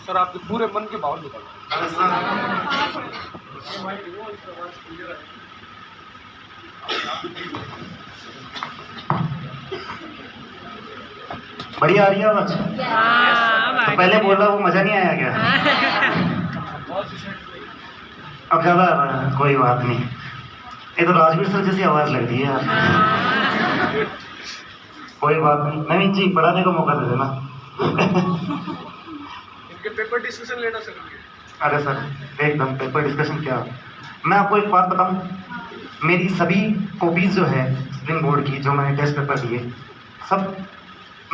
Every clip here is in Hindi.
सर आपके पूरे मन के भाव निकालो। बढ़िया आ रही है आवाज? तो पहले बोला वो मजा नहीं आया क्या? अब ज्यादा आ रहा है, कोई बात नहीं। ये तो राजवीर सर जैसी आवाज लग रही है यार। कोई बात नहीं, नवीन जी पढ़ाने का मौका दे देना। इनके पेपर डिस्कशन लेना सर। अरे सर एकदम पेपर डिस्कशन क्या, मैं आपको एक बात बताऊं, मेरी सभी कॉपीज जो है स्प्रिंग बोर्ड की, जो मैंने टेस्ट पेपर दिए, सब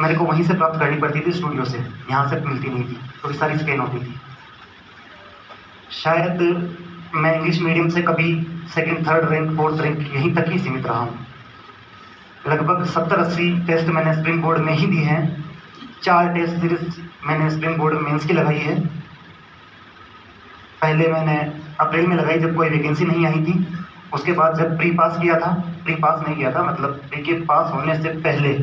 मेरे को वहीं से प्राप्त करनी पड़ती थी, स्टूडियो से, यहाँ से मिलती नहीं थी, थोड़ी सारी स्कैन होती थी। शायद मैं इंग्लिश मीडियम से कभी second, third rank, fourth rank यहीं तक ही सीमित रहा हूँ। लगभग 70-80 टेस्ट मैंने स्प्रिंग बोर्ड में ही दिए हैं। 4 टेस्ट सीरीज मैंने स्प्रिंग बोर्ड मेंस की लगाई है। पहले मैंने अप्रैल में लगाई जब कोई वैकेंसी नहीं आई थी। उसके बाद जब प्री पास किया था, प्री पास नहीं किया था, मतलब प्री के पास होने से पहले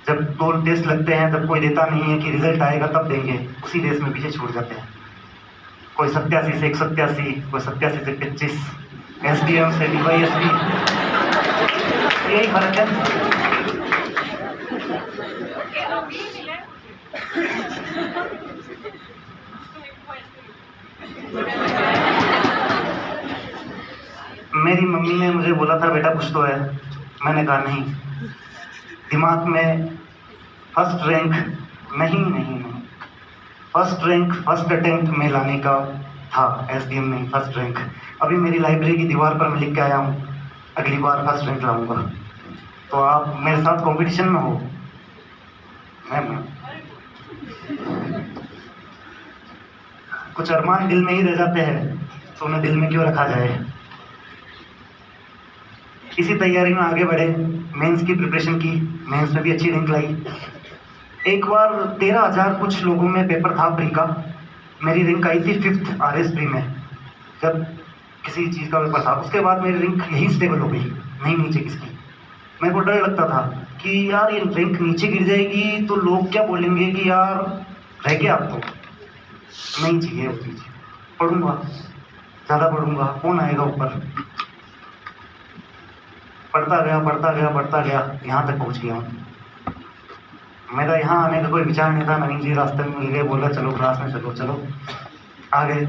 जब 2 टेस्ट लगते हैं, तब कोई देता नहीं है कि रिजल्ट आएगा तब देंगे, उसी रेस में पीछे छूट जाते हैं। कोई 87 से 187, कोई 87 से 25, SDM से DYSP, यही फर्क है। मेरी मम्मी ने मुझे बोला था बेटा कुछ तो है, मैंने कहा नहीं। दिमाग में फर्स्ट रैंक नहीं, फर्स्ट रैंक फर्स्ट अटेम्प्ट में लाने का था, SDM नहीं, फर्स्ट रैंक। अभी मेरी लाइब्रेरी की दीवार पर मैं लिख के आया हूँ, अगली बार फर्स्ट रैंक लाऊंगा। तो आप मेरे साथ कंपटीशन में हो। मैं कुछ अरमान दिल में ही रह जाते हैं, तो उन्हें दिल में क्यों रखा जाए। इसी तैयारी में आगे बढ़े, मेंस की प्रिपरेशन की, मेंस में भी अच्छी रैंक लाई। एक बार 13,000 कुछ लोगों में पेपर था प्री का, मेरी रैंक आई थी 5th RS प्री में, जब किसी चीज़ का पेपर था। उसके बाद मेरी रैंक यही स्टेबल हो गई, नहीं नीचे किसकी। मेरे को डर लगता था कि यार ये रैंक नीचे गिर जाएगी तो लोग क्या बोलेंगे कि यार रह गया आप तो। नहीं चाहिए वो चीज़, पढ़ूंगा, ज़्यादा पढ़ूंगा, कौन आएगा ऊपर। पढ़ता गया, यहाँ तक पहुँच गया हूँ। मेरा यहाँ आने का कोई विचार नहीं था, नवीन जी रास्ते में मिल गए, बोला चलो क्लास में चलो आ गए।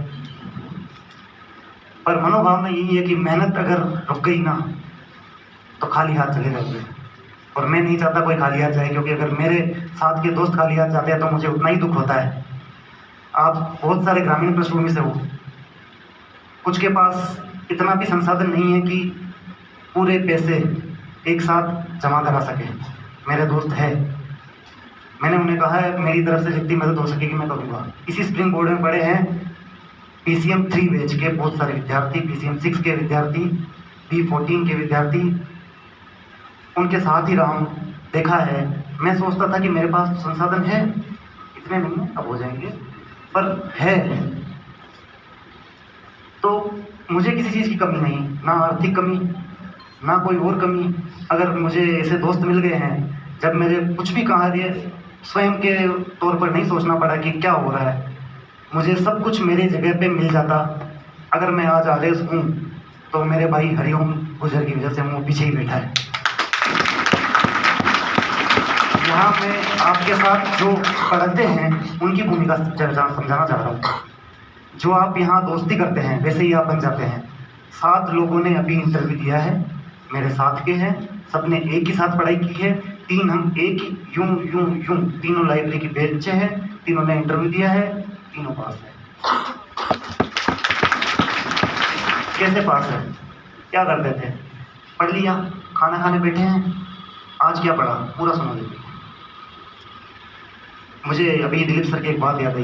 पर मनोभावना यही है कि मेहनत अगर रुक गई ना तो खाली हाथ चले जाओगे, और मैं नहीं चाहता कोई खाली हाथ जाए, क्योंकि अगर मेरे साथ के दोस्त खाली हाथ जाते हैं तो मुझे उतना ही दुख होता है। आप बहुत सारे ग्रामीण पृष्ठभूमि से हो, कुछ के पास इतना भी संसाधन नहीं है कि पूरे पैसे एक साथ जमा करा सके। मेरे दोस्त है, मैंने उन्हें कहा है मेरी तरफ से जितनी मदद हो सकेगी मैं करूँगा। इसी स्प्रिंग बोर्ड में पढ़े हैं PCM 3 बैच के बहुत सारे विद्यार्थी, PCM 6 के विद्यार्थी, B14 के विद्यार्थी, उनके साथ ही रहा हूँ, देखा है। मैं सोचता था कि मेरे पास संसाधन है, इतने नहीं है, अब हो जाएंगे, पर है। तो मुझे किसी चीज़ की कमी नहीं, ना आर्थिक कमी, ना कोई और कमी। अगर मुझे ऐसे दोस्त मिल गए हैं, जब मेरे कुछ भी कार्य स्वयं के तौर पर नहीं सोचना पड़ा कि क्या हो रहा है, मुझे सब कुछ मेरे जगह पे मिल जाता। अगर मैं आज RS हूँ तो मेरे भाई हरिओम गुजर की वजह से वो पीछे ही बैठा है। यहाँ मैं आपके साथ जो पढ़ते हैं उनकी भूमिका समझाना चाह रहा हूँ। जो आप यहाँ दोस्ती करते हैं वैसे ही आप बन जाते हैं। 7 लोगों ने अभी इंटरव्यू दिया है, मेरे साथ के हैं, सबने एक ही साथ पढ़ाई की है। 3 हम एक ही यूं तीनों लाइब्रेरी की बेंच हैं, तीनों ने इंटरव्यू दिया है, तीनों पास है। कैसे पास है? क्या करते थे? पढ़ लिया, खाना खाने बैठे हैं, आज क्या पढ़ा पूरा सुना लीजिए। मुझे अभी दिलीप सर की एक बात याद आई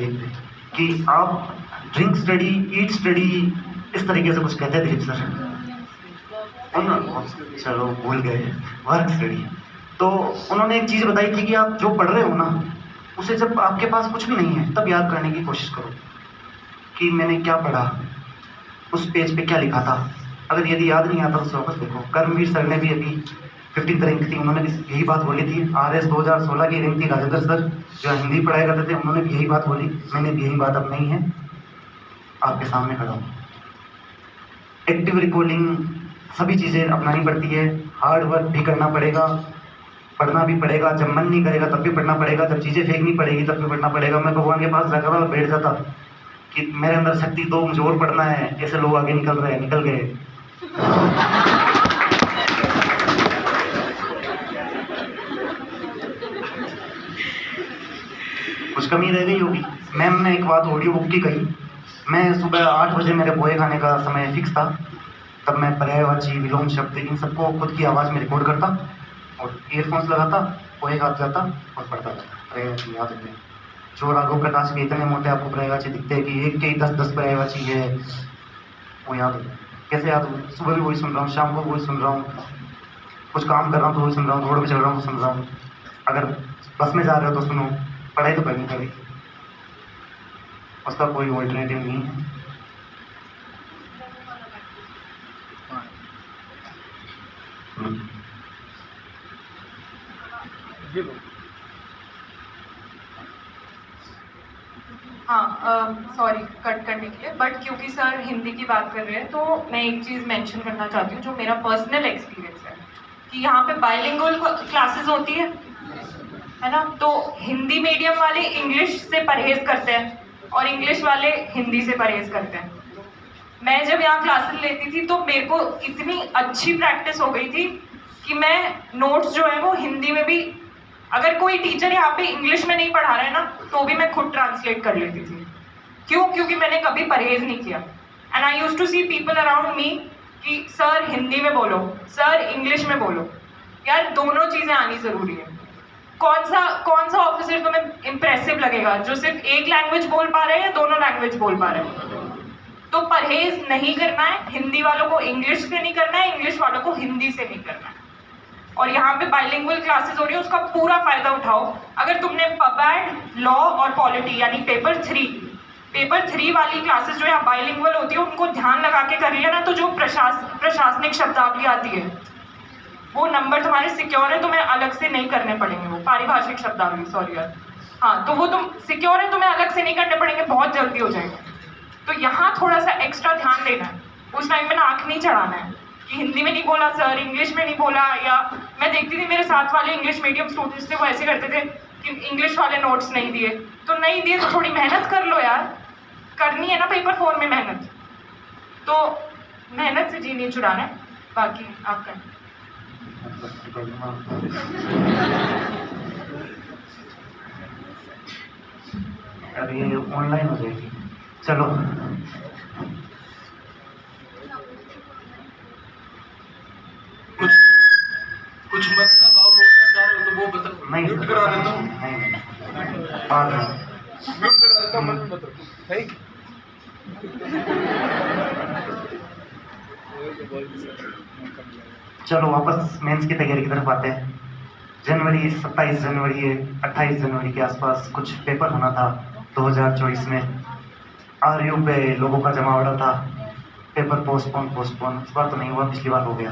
कि आप ड्रिंक स्टडी, ईट स्टडी, इस तरीके से कुछ कहते हैं दिलीप सर, चलो भूल गए, वर्क स्टडी। तो उन्होंने एक चीज़ बताई थी कि आप जो पढ़ रहे हो ना, उसे जब आपके पास कुछ भी नहीं है तब याद करने की कोशिश करो कि मैंने क्या पढ़ा, उस पेज पे क्या लिखा था। अगर यदि याद नहीं आता तो वापस देखो। कर्मवीर सर ने भी अभी 15th रैंक थी, उन्होंने भी यही बात बोली थी। RS 2016 की रैंक थी राजेंद्र सर, जो हिंदी पढ़ाया करते थे, उन्होंने भी यही बात बोली। मैंने भी यही बात अपनाई है, आपके सामने खड़ा हूँ। एक्टिव रिकॉर्डिंग सभी चीज़ें अपनानी पड़ती है, हार्ड वर्क भी करना पड़ेगा, पढ़ना भी पड़ेगा। जब मन नहीं करेगा तब भी पढ़ना पड़ेगा, जब चीज़ें फेंकनी पड़ेगी तब भी पढ़ना पड़ेगा। मैं भगवान के पास रखा और बैठ जाता कि मेरे अंदर शक्ति तो, मुझे और पढ़ना है, ऐसे लोग आगे निकल रहे हैं, निकल गए। कुछ कमी रह गई होगी। मैम ने एक बात ऑडियो बुक की कही, मैं सुबह 8 बजे मेरे पोहे खाने का समय फिक्स था, तब मैं पर्यायवाची, विलोम शब्द, इन सबको खुद की आवाज़ में रिकॉर्ड करता और ईयरफोन्स लगाता, पोहे खाते जाता और पढ़ता जाता। पर्यायवाची याद रखते हैं। जो राघव प्रकाश के इतने मोटे आपको पर्यायवाची दिखते हैं कि एक के ही 10-10 पर्यायवाची है, वो याद हो। कैसे याद हो? सुबह भी वही सुन रहा हूँ, शाम को वही सुन रहा हूँ, कुछ काम कर रहा हूँ तो वही सुन रहा हूँ, रोड पर चल रहा हूँ तो सुन रहा हूँ। अगर बस में जा रहे हो तो सुनो, पढ़ाई तो करनी पड़ेगी, उसका कोई ऑल्टरनेटिव नहीं है। ये लो। हाँ, सॉरी कट करने के लिए, बट क्योंकि सर हिंदी की बात कर रहे हैं तो मैं एक चीज़ मेंशन करना चाहती हूँ जो मेरा पर्सनल एक्सपीरियंस है कि यहाँ पे बाइलिंगुअल क्लासेस होती है ना। तो हिंदी मीडियम वाले इंग्लिश से परहेज करते हैं और इंग्लिश वाले हिंदी से परहेज करते हैं। मैं जब यहाँ क्लासेस लेती थी तो मेरे को इतनी अच्छी प्रैक्टिस हो गई थी कि मैं नोट्स जो है वो हिंदी में भी, अगर कोई टीचर यहाँ पे इंग्लिश में नहीं पढ़ा रहा है ना तो भी मैं खुद ट्रांसलेट कर लेती थी। क्यों? क्योंकि मैंने कभी परहेज नहीं किया। And I used to see people around me कि सर हिंदी में बोलो, सर इंग्लिश में बोलो। यार दोनों चीज़ें आनी ज़रूरी है। कौन सा ऑफिसर तुम्हें इम्प्रेसिव लगेगा जो सिर्फ एक लैंग्वेज बोल पा रहे हैं या दोनों लैंग्वेज बोल पा रहे हैं? तो परहेज नहीं करना है, हिंदी वालों को इंग्लिश से नहीं करना है, इंग्लिश वालों को हिंदी से नहीं करना है। और यहाँ पे बाइलिंगुअल क्लासेस हो रही है, उसका पूरा फायदा उठाओ। अगर तुमने पबैड, लॉ और पॉलिटी यानी पेपर 3 वाली क्लासेस जो यहाँ बाइलिंगुअल होती है उनको ध्यान लगा के कर लिया ना, तो जो प्रशासनिक शब्दावली आती है वो नंबर तुम्हारे सिक्योर है, तुम्हें अलग से नहीं करने पड़ेंगे। वो पारिभाषिक शब्दावली, सॉरी यार, हाँ, तो वो तुम सिक्योर है, तुम्हें अलग से नहीं करने पड़ेंगे, बहुत जल्दी हो जाएगा। तो यहाँ थोड़ा सा एक्स्ट्रा ध्यान देना है, उस टाइम पे ना आँख नहीं चढ़ाना है कि हिंदी में नहीं बोला सर, इंग्लिश में नहीं बोला। या मैं देखती थी मेरे साथ वाले इंग्लिश मीडियम स्टूडेंट्स थे, वो ऐसे करते थे कि इंग्लिश वाले नोट्स नहीं दिए, तो नहीं दिए तो थोड़ी मेहनत कर लो यार, करनी है ना पेपर 4 में मेहनत, तो मेहनत से जी नहीं चुराना है, बाकी आपका। अरे ये ऑनलाइन हो जाएगी, चलो कुछ मन का भाव बोलना चाह रहे हो तो वो बता। नहीं म्यूट करा देता हूँ, नहीं, बाद में। म्यूट करा देता हूँ, मन में मत रखो। नहीं चलो वापस मेंस की तैयारी की तरफ आते हैं। 27 जनवरी 28 जनवरी के आसपास कुछ पेपर होना था 2024 में। RU पे लोगों का जमावड़ा था, पेपर पोस्टपोन। इस बार तो नहीं हुआ, पिछली बार हो गया,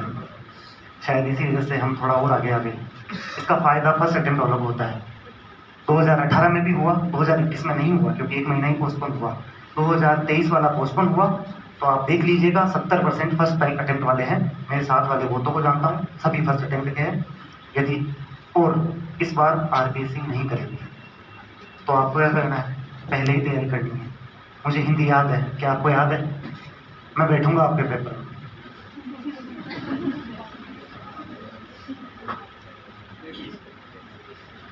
शायद इसी वजह से हम थोड़ा और आगे आ गए। इसका फ़ायदा फर्स्ट अटेम्प्ट वालों को होता है। 2018 में भी हुआ, 2021 में नहीं हुआ क्योंकि 1 महीना ही पोस्टपोन हुआ। 2023 वाला पोस्टपोन हुआ, तो आप देख लीजिएगा 70% फर्स्ट अटेम्प्ट वाले हैं। मेरे साथ वाले बहुतों को जानता हूँ, सभी फर्स्ट अटेम्प्ट के हैं। यदि और इस बार RPSC नहीं करेंगे तो आपको क्या करना है, पहले ही तैयारी करनी है। मुझे हिंदी याद है, क्या आपको याद है? मैं बैठूंगा आपके पेपर में।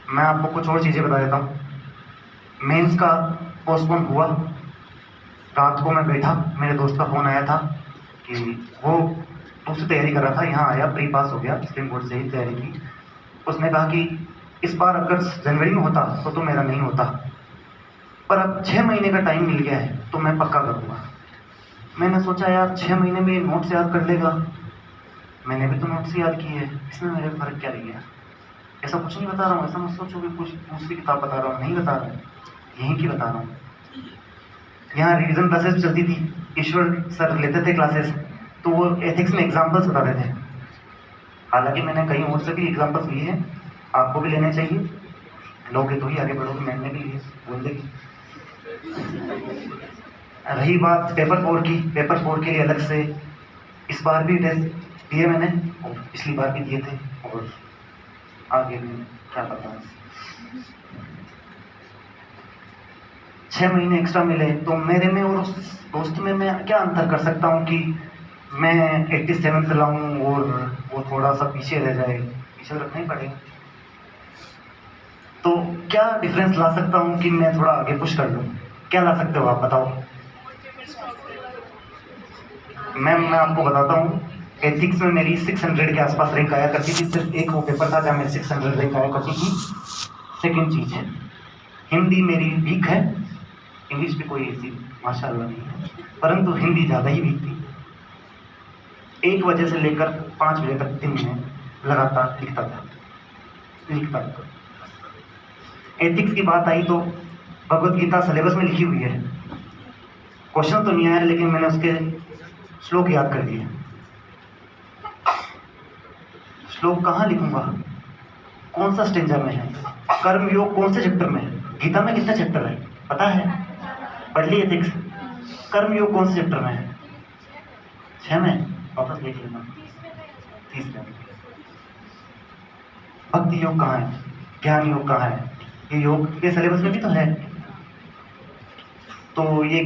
मैं आपको कुछ और चीज़ें बता देता हूँ। मेंस का पोस्टपोन हुआ, रात को मैं बैठा, मेरे दोस्त का फ़ोन आया था कि वो उससे तैयारी कर रहा था, यहाँ आया, प्री पास हो गया, सुप्रीम कोर्ट से ही तैयारी की। उसने कहा कि इस बार अगर जनवरी में होता तो मेरा नहीं होता, पर अब 6 महीने का टाइम मिल गया है तो मैं पक्का करूँगा। मैंने सोचा यार 6 महीने में नोट्स याद कर लेगा, मैंने भी तो नोट्स याद किए हैं, इसमें मेरे फ़र्क क्या रह गया। ऐसा कुछ नहीं बता रहा हूँ, ऐसा मत सोचो कि कुछ दूसरी किताब बता रहा हूँ, नहीं बता रहा हूँ, यहीं की बता रहा हूँ। यहाँ रिवीजन क्लासेस चलती थी, ईश्वर सर लेते थे क्लासेस, तो वो एथिक्स में एग्जाम्पल्स बताते थे। हालांकि मैंने कहीं और से भी एग्जाम्पल्स लिए हैं, आपको भी लेने चाहिए, लोगे तो ही आगे बढ़ोगे। मैंने भी लिए जिंदगी। रही बात पेपर 4 की, पेपर 4 के लिए अलग से इस बार भी टेस्ट दिए मैंने, और पिछली बार भी दिए थे, और आगे भी क्या पता। 6 महीने एक्स्ट्रा मिले तो मेरे में और उस दोस्त में मैं क्या अंतर कर सकता हूँ कि मैं 87 लाऊं और वो थोड़ा सा पीछे रह जाए। पीछे तो रखना ही पड़ेगा। तो क्या डिफरेंस ला सकता हूँ कि मैं थोड़ा आगे पुश कर लूँ? क्या ला सकते हो आप बताओ। मैं आपको बताता हूँ, एथिक्स में मेरी 600 के आसपास रैंक आया करती थी। सिर्फ एक वो पेपर था जहाँ मेरी 600 रैंक आया करती थी। सेकंड चीज़ है, हिंदी मेरी वीक है, इंग्लिश भी कोई ऐसी माशाल्लाह नहीं है, परंतु हिंदी ज़्यादा ही वीक थी। 1 बजे से लेकर 5 बजे तक दिन में लगातार लिखता था। एथिक्स की बात आई तो भगवत गीता सिलेबस में लिखी हुई है। क्वेश्चन तो नहीं आया, लेकिन मैंने उसके श्लोक याद कर दिए। श्लोक कहाँ लिखूंगा? कौन सा स्टेंजर में है? कर्म योग कौन से चैप्टर में है? गीता में कितने चैप्टर है पता है? पढ़ ली एथिक्स? कर्म योग कौन से चैप्टर में है? 6 में? वापस देख लेना। 30 में। भक्ति योग कहाँ है? ज्ञान योग कहाँ है? ये योग के सिलेबस में भी तो है। तो ये